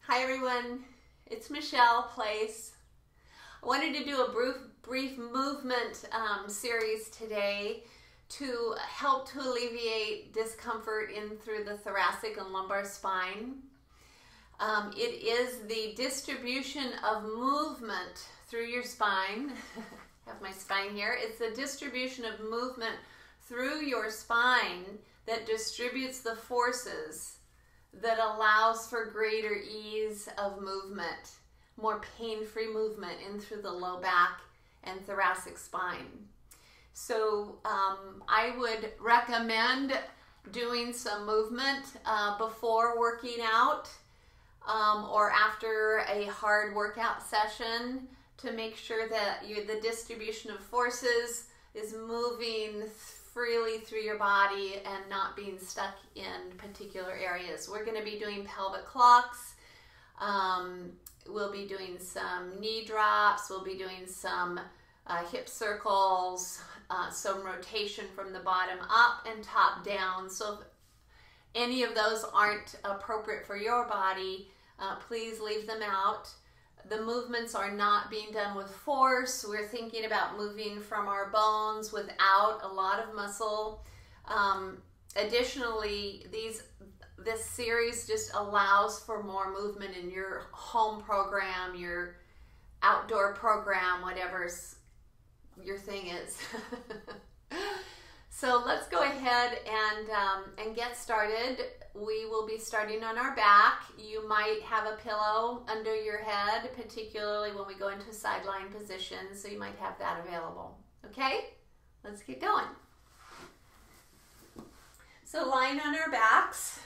Hi everyone, it's Michelle Place. I wanted to do a brief movement series today to help to alleviate discomfort in through the thoracic and lumbar spine. It is the distribution of movement through your spine. I have my spine here. It's the distribution of movement through your spine that distributes the forces that allows for greater ease of movement, more pain-free movement in through the low back and thoracic spine. So I would recommend doing some movement before working out or after a hard workout session to make sure that the distribution of forces is moving freely through your body and not being stuck in particular areas. We're going to be doing pelvic clocks. We'll be doing some knee drops. We'll be doing some hip circles, some rotation from the bottom up and top down. So if any of those aren't appropriate for your body, please leave them out. The movements are not being done with force. We're thinking about moving from our bones without a lot of muscle. Additionally, this series just allows for more movement in your home program, your outdoor program, whatever your thing is. So let's go ahead and get started. We will be starting on our back. You might have a pillow under your head, particularly when we go into a sideline position, so you might have that available. Okay, let's get going. So lying on our backs,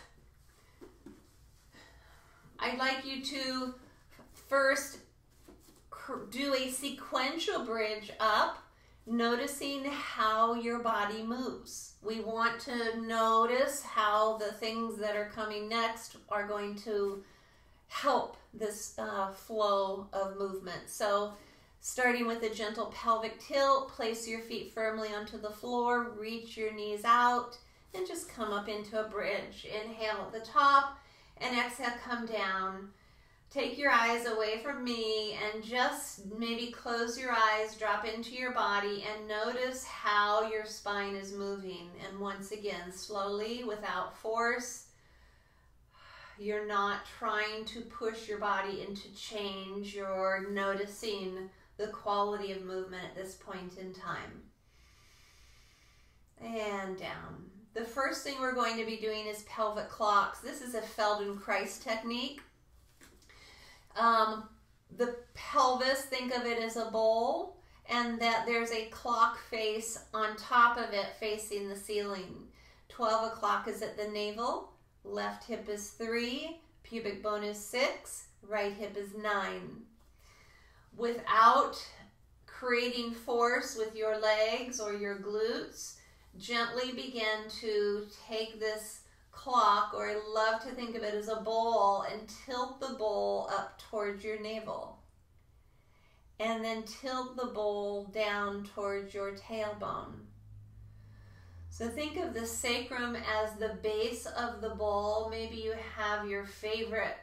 I'd like you to first do a sequential bridge up, noticing how your body moves. We want to notice how the things that are coming next are going to help this flow of movement. So starting with a gentle pelvic tilt, place your feet firmly onto the floor, reach your knees out, and just come up into a bridge. Inhale at the top and exhale, come down. Take your eyes away from me and just maybe close your eyes, drop into your body, and notice how your spine is moving. And once again, slowly, without force. You're not trying to push your body into change. You're noticing the quality of movement at this point in time. And down. The first thing we're going to be doing is pelvic clocks. This is a Feldenkrais technique. The pelvis, think of it as a bowl, and that there's a clock face on top of it facing the ceiling. 12 o'clock is at the navel, left hip is 3, pubic bone is 6, right hip is 9. Without creating force with your legs or your glutes, gently begin to take this clock, or I love to think of it as a bowl, and tilt the bowl up towards your navel. And then tilt the bowl down towards your tailbone. So think of the sacrum as the base of the bowl. Maybe you have your favorite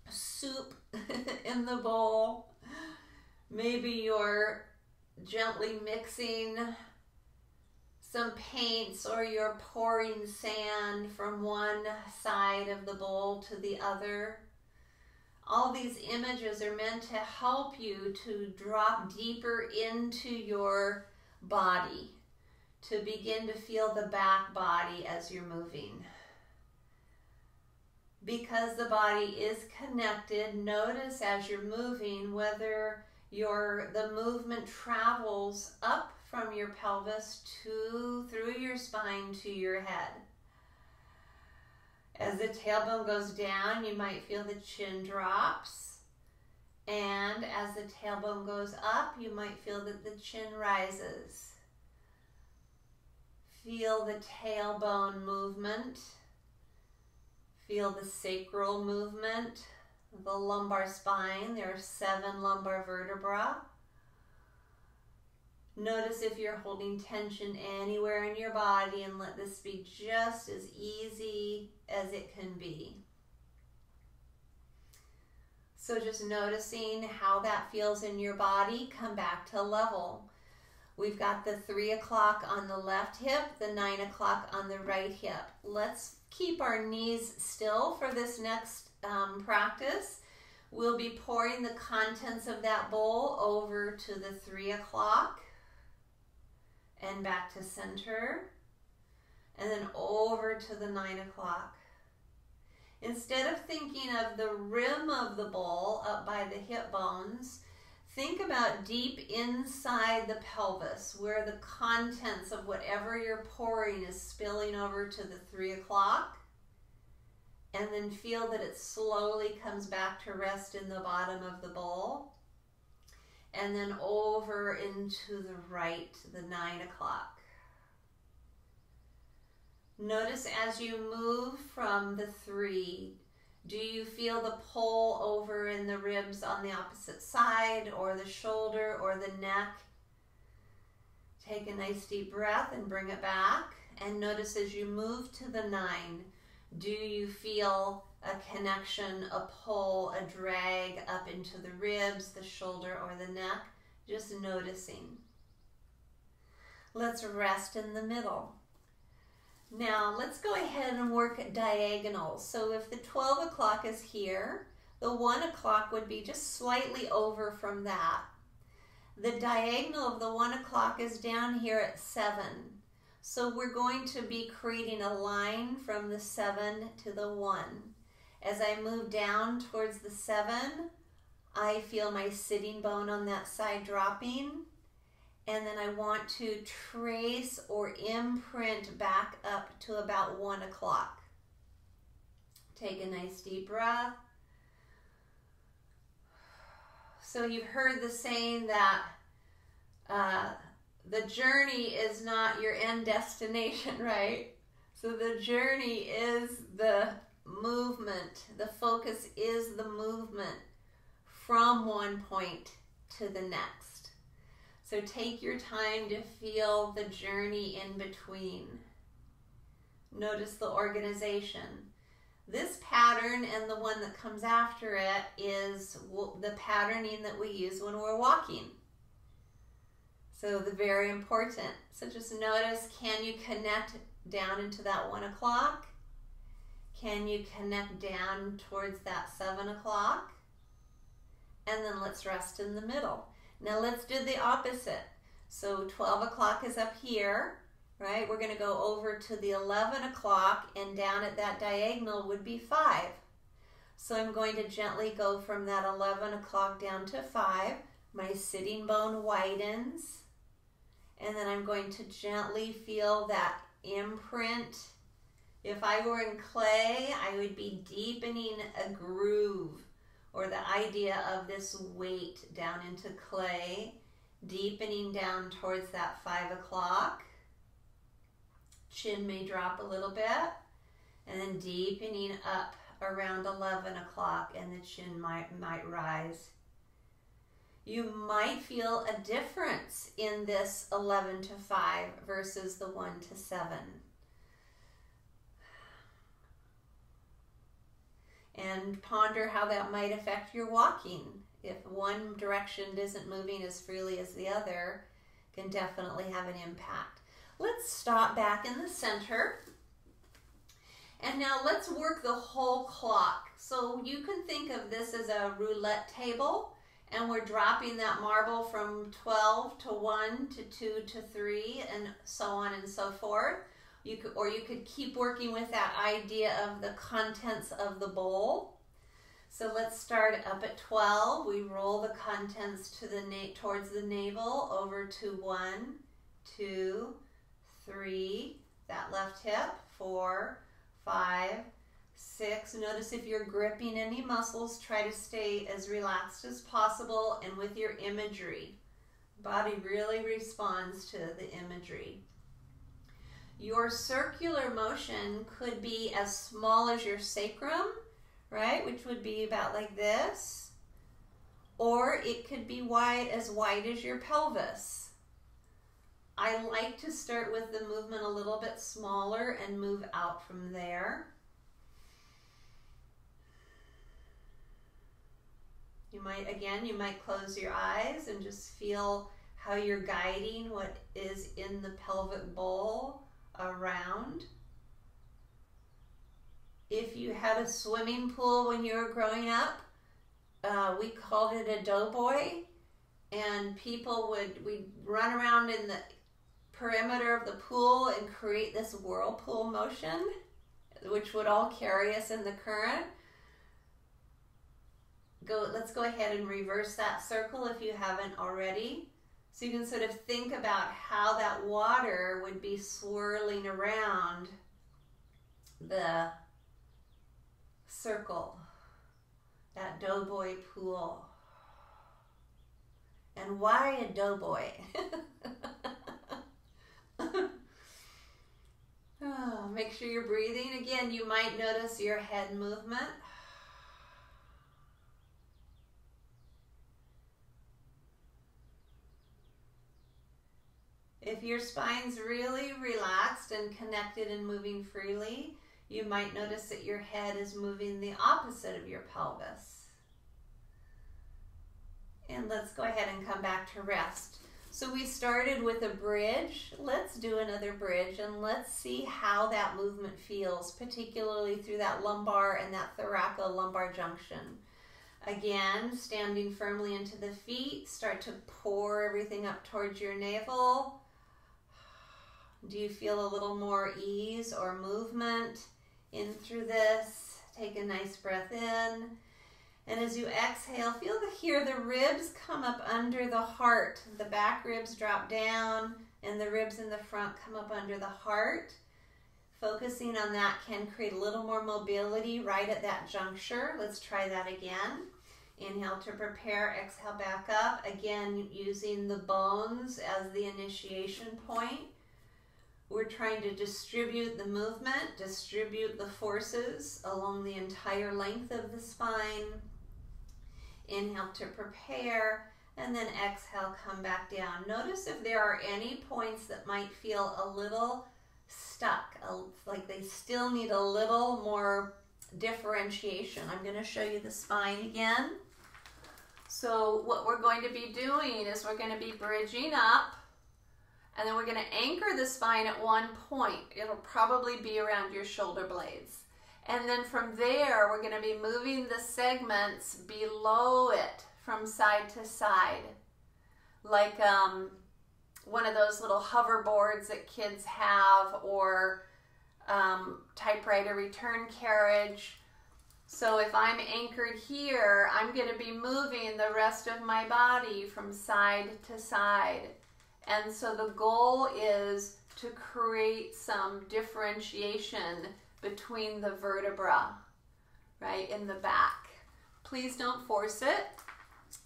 soup in the bowl. Maybe you're gently mixing some paints, or you're pouring sand from one side of the bowl to the other. All these images are meant to help you to drop deeper into your body, to begin to feel the back body as you're moving. Because the body is connected, notice as you're moving whether the movement travels up from your pelvis through your spine to your head. As the tailbone goes down, you might feel the chin drops. And as the tailbone goes up, you might feel that the chin rises. Feel the tailbone movement. Feel the sacral movement. The lumbar spine. There are 7 lumbar vertebrae. Notice if you're holding tension anywhere in your body, and let this be just as easy as it can be. So just noticing how that feels in your body. Come back to level. We've got the 3 o'clock on the left hip, the 9 o'clock on the right hip. Let's keep our knees still for this next practice. We'll be pouring the contents of that bowl over to the 3 o'clock and back to center, and then over to the 9 o'clock. Instead of thinking of the rim of the bowl up by the hip bones, think about deep inside the pelvis where the contents of whatever you're pouring is spilling over to the 3 o'clock. And then feel that it slowly comes back to rest in the bottom of the bowl. And then over into the right, the 9 o'clock. Notice as you move from the 3, do you feel the pull over in the ribs on the opposite side, or the shoulder, or the neck? Take a nice deep breath and bring it back. And notice as you move to the 9, do you feel a connection, a pull, a drag up into the ribs, the shoulder, or the neck? Just noticing. Let's rest in the middle. Now let's go ahead and work at diagonals. So if the 12 o'clock is here, the 1 o'clock would be just slightly over from that. The diagonal of the 1 o'clock is down here at 7. So we're going to be creating a line from the 7 to the 1. As I move down towards the 7, I feel my sitting bone on that side dropping. And then I want to trace or imprint back up to about 1 o'clock. Take a nice deep breath. So you've heard the saying that the journey is not your end destination, right? So the journey is the movement. The focus is the movement from one point to the next. So take your time to feel the journey in between. Notice the organization. This pattern and the one that comes after it is the patterning that we use when we're walking. So the very important. So just notice, can you connect down into that 1 o'clock? Can you connect down towards that 7 o'clock? And then let's rest in the middle. Now let's do the opposite. So 12 o'clock is up here, right? We're going to go over to the 11 o'clock, and down at that diagonal would be 5. So I'm going to gently go from that 11 o'clock down to 5. My sitting bone widens. And then I'm going to gently feel that imprint. If I were in clay, I would be deepening a groove, or the idea of this weight down into clay, deepening down towards that 5 o'clock. Chin may drop a little bit, and then deepening up around 11 o'clock, and the chin might rise. You might feel a difference in this 11 to 5 versus the 1 to 7. And ponder how that might affect your walking. If one direction isn't moving as freely as the other, can definitely have an impact. Let's stop back in the center. And now let's work the whole clock. So you can think of this as a roulette table, and we're dropping that marble from 12 to 1 to 2 to 3 and so on and so forth. You could keep working with that idea of the contents of the bowl. So let's start up at 12. We roll the contents to towards the navel, over to 1, 2, 3, that left hip, 4, 5, 6. Notice if you're gripping any muscles, try to stay as relaxed as possible, and with your imagery. Body really responds to the imagery. Your circular motion could be as small as your sacrum, right, which would be about like this, or it could be as wide as your pelvis. I like to start with the movement a little bit smaller and move out from there. you might close your eyes and just feel how you're guiding what is in the pelvic bowl around. If you had a swimming pool when you were growing up, we called it a doughboy, and we'd run around in the perimeter of the pool and create this whirlpool motion, which would all carry us in the current. Let's go ahead and reverse that circle if you haven't already. So you can sort of think about how that water would be swirling around the circle, that doughboy pool. And why a doughboy? Oh, make sure you're breathing. Again, you might notice your head movement. If your spine's really relaxed and connected and moving freely, you might notice that your head is moving the opposite of your pelvis. And let's go ahead and come back to rest. So we started with a bridge. Let's do another bridge and let's see how that movement feels, particularly through that lumbar and that thoracolumbar junction. Again, standing firmly into the feet, start to pour everything up towards your navel. Do you feel a little more ease or movement in through this? Take a nice breath in. And as you exhale, feel here the ribs come up under the heart. The back ribs drop down and the ribs in the front come up under the heart. Focusing on that can create a little more mobility right at that juncture. Let's try that again. Inhale to prepare, exhale back up. Again, using the bones as the initiation point. We're trying to distribute the movement, distribute the forces along the entire length of the spine. Inhale to prepare, and then exhale, come back down. Notice if there are any points that might feel a little stuck, like they still need a little more differentiation. I'm going to show you the spine again. So what we're going to be doing is we're going to be bridging up, and then we're going to anchor the spine at one point. It'll probably be around your shoulder blades. And then from there, we're going to be moving the segments below it from side to side. Like one of those little hoverboards that kids have, or typewriter return carriage. So if I'm anchored here, I'm going to be moving the rest of my body from side to side. And so the goal is to create some differentiation between the vertebra, right, in the back. Please don't force it.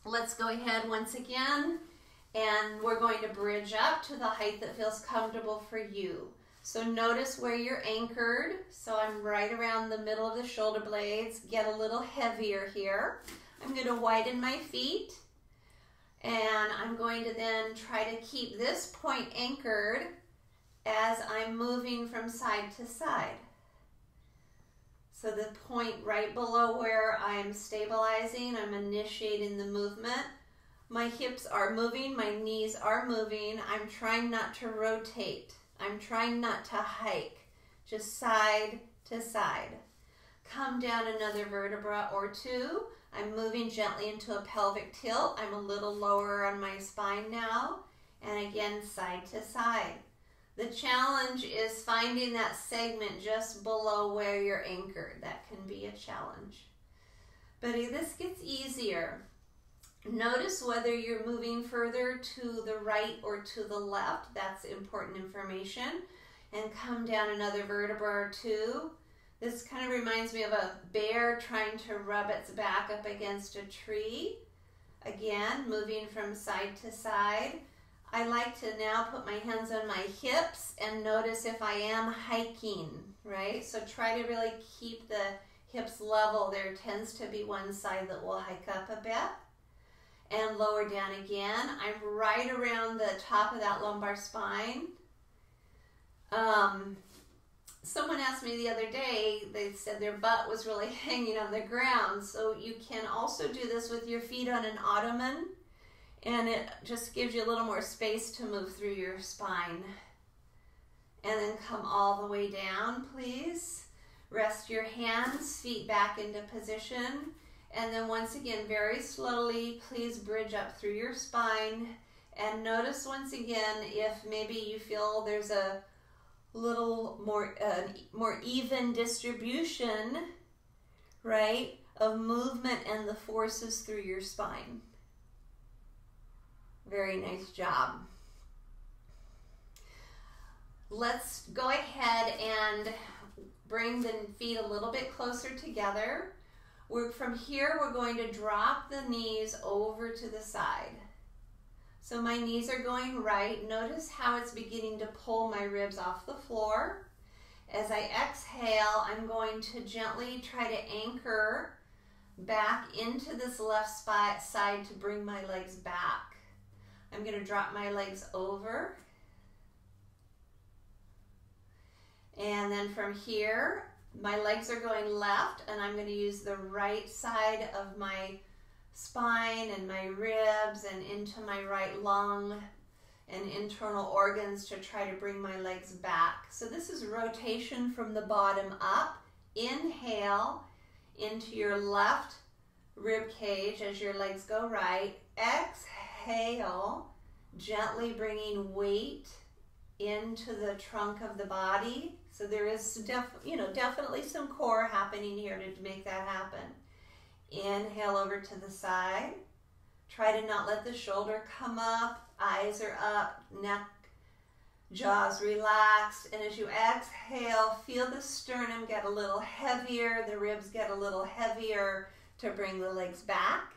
Let's go ahead once again, and we're going to bridge up to the height that feels comfortable for you. So notice where you're anchored. So I'm right around the middle of the shoulder blades. Get a little heavier here. I'm going to widen my feet. And I'm going to then try to keep this point anchored as I'm moving from side to side. So the point right below where I'm stabilizing, I'm initiating the movement. My hips are moving, my knees are moving. I'm trying not to rotate. I'm trying not to hike, just side to side. Come down another vertebra or two. I'm moving gently into a pelvic tilt. I'm a little lower on my spine now. And again, side to side. The challenge is finding that segment just below where you're anchored. That can be a challenge. But this gets easier. Notice whether you're moving further to the right or to the left. That's important information. And come down another vertebra or two. This kind of reminds me of a bear trying to rub its back up against a tree. Again, moving from side to side. I like to now put my hands on my hips and notice if I am hiking, right? So try to really keep the hips level. There tends to be one side that will hike up a bit. And lower down again. I'm right around the top of that lumbar spine. Someone asked me the other day, they said their butt was really hanging on the ground. So you can also do this with your feet on an ottoman, and it just gives you a little more space to move through your spine. And then come all the way down, please. Rest your hands, feet back into position. And then once again, very slowly, please bridge up through your spine. And notice once again, if maybe you feel there's a little more even distribution, right, of movement and the forces through your spine. Very nice job. Let's go ahead and bring the feet a little bit closer together. From here, we're going to drop the knees over to the side. So my knees are going right. Notice how it's beginning to pull my ribs off the floor. As I exhale, I'm going to gently try to anchor back into this left side to bring my legs back. I'm going to drop my legs over. And then from here, my legs are going left, and I'm going to use the right side of my spine and my ribs and into my right lung and internal organs to try to bring my legs back. So this is rotation from the bottom up. Inhale into your left rib cage as your legs go right. Exhale, gently bringing weight into the trunk of the body. So there is definitely some core happening here to make that happen. Inhale over to the side. Try to not let the shoulder come up. Eyes are up, neck, jaws relaxed. And as you exhale, feel the sternum get a little heavier, the ribs get a little heavier to bring the legs back.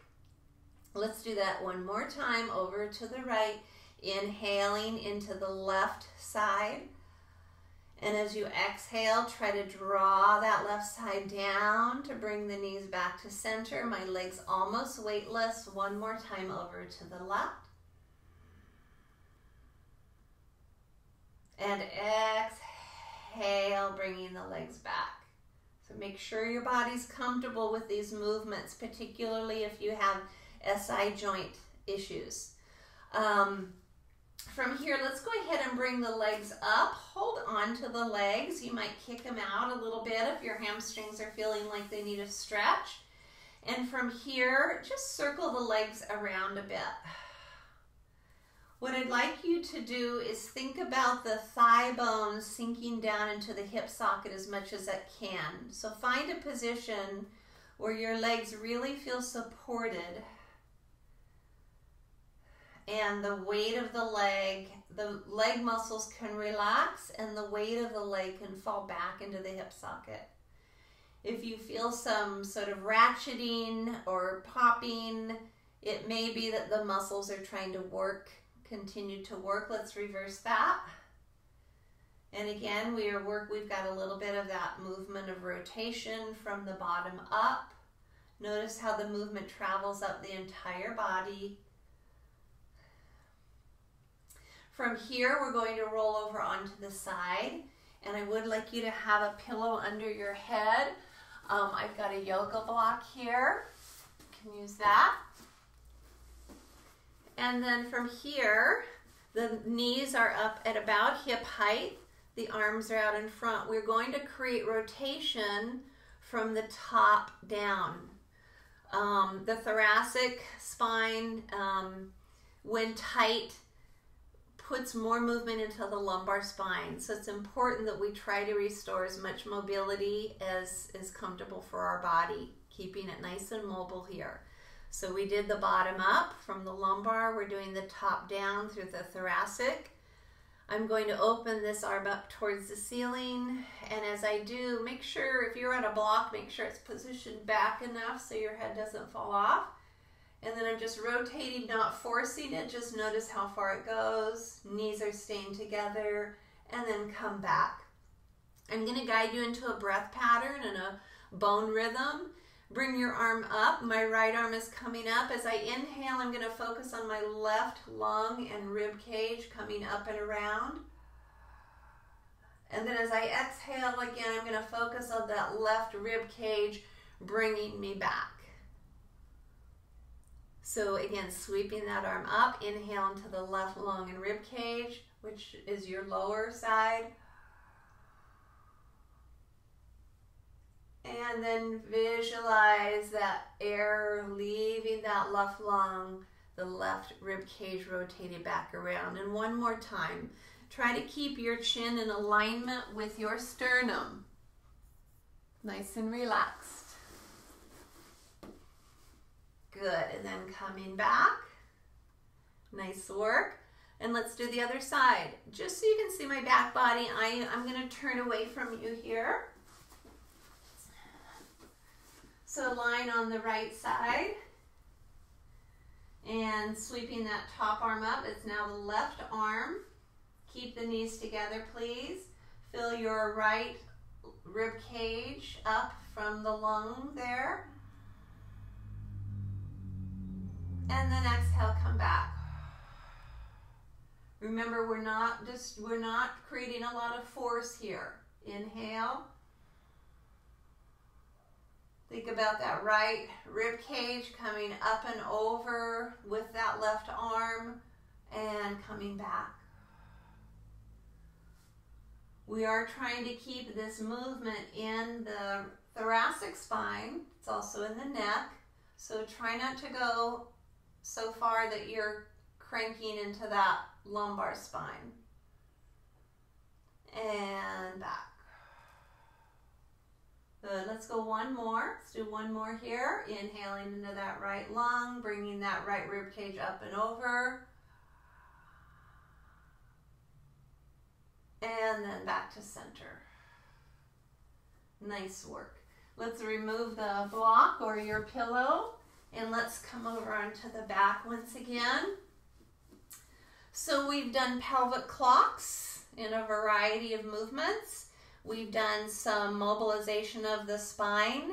Let's do that one more time. Over to the right. Inhaling into the left side. And as you exhale, try to draw that left side down to bring the knees back to center. My legs almost weightless. One more time over to the left. And exhale, bringing the legs back. So make sure your body's comfortable with these movements, particularly if you have SI joint issues. From here, let's go ahead and bring the legs up. Hold on to the legs. You might kick them out a little bit if your hamstrings are feeling like they need a stretch. And from here, just circle the legs around a bit. What I'd like you to do is think about the thigh bones sinking down into the hip socket as much as it can. So find a position where your legs really feel supported. And the weight of the leg muscles can relax, and the weight of the leg can fall back into the hip socket. If you feel some sort of ratcheting or popping, it may be that the muscles are trying to continue to work. Let's reverse that. And again, we've got a little bit of that movement of rotation from the bottom up. Notice how the movement travels up the entire body. From here, we're going to roll over onto the side, and I would like you to have a pillow under your head. I've got a yoga block here. You can use that. And then from here, the knees are up at about hip height. The arms are out in front. We're going to create rotation from the top down. The thoracic spine, when tight, puts more movement into the lumbar spine. So it's important that we try to restore as much mobility as is comfortable for our body, keeping it nice and mobile here. So we did the bottom up from the lumbar. We're doing the top down through the thoracic. I'm going to open this arm up towards the ceiling. And as I do, make sure, if you're on a block, make sure it's positioned back enough so your head doesn't fall off. And then I'm just rotating, not forcing it. Just notice how far it goes. Knees are staying together. And then come back. I'm going to guide you into a breath pattern and a bone rhythm. Bring your arm up. My right arm is coming up. As I inhale, I'm going to focus on my left lung and rib cage coming up and around. And then as I exhale again, I'm going to focus on that left rib cage, bringing me back. So again, sweeping that arm up, inhale into the left lung and rib cage, which is your lower side. And then visualize that air leaving that left lung, the left rib cage rotated back around. And one more time, try to keep your chin in alignment with your sternum. Nice and relaxed. Good, and then coming back. Nice work. And let's do the other side. Just so you can see my back body, I'm going to turn away from you here. So line on the right side. And sweeping that top arm up, it's now the left arm. Keep the knees together, please. Fill your right rib cage up from the lung there. And then exhale, come back. Remember, we're not creating a lot of force here. Inhale. Think about that right rib cage coming up and over with that left arm and coming back. We are trying to keep this movement in the thoracic spine. It's also in the neck. So try not to go so far that you're cranking into that lumbar spine. And back. Good, let's go one more. Let's do one more here. Inhaling into that right lung, bringing that right rib cage up and over. And then back to center. Nice work. Let's remove the block or your pillow. And let's come over onto the back once again. So we've done pelvic clocks in a variety of movements. We've done some mobilization of the spine,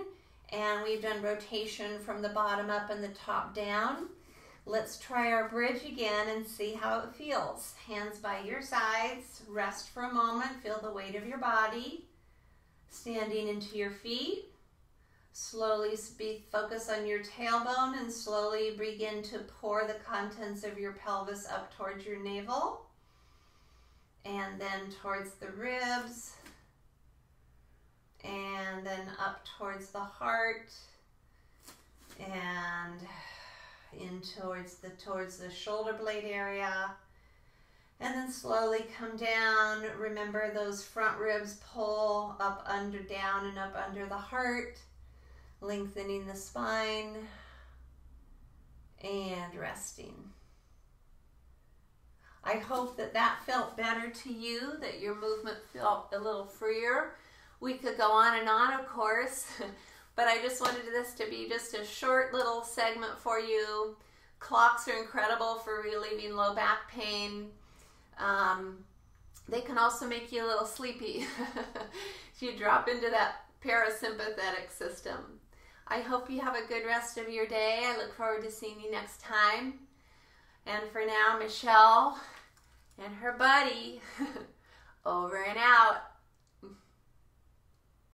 and we've done rotation from the bottom up and the top down. Let's try our bridge again and see how it feels. Hands by your sides, rest for a moment, feel the weight of your body. Standing into your feet. Slowly focus on your tailbone and slowly begin to pour the contents of your pelvis up towards your navel. And then towards the ribs. And then up towards the heart. And in towards the shoulder blade area. And then slowly come down. Remember those front ribs pull up under, down and up under the heart. Lengthening the spine and resting. I hope that that felt better to you, that your movement felt a little freer. We could go on and on, of course, but I just wanted this to be just a short little segment for you. Clocks are incredible for relieving low back pain. They can also make you a little sleepy if you drop into that parasympathetic system. I hope you have a good rest of your day. I look forward to seeing you next time. And for now, Michelle and her buddy, over and out.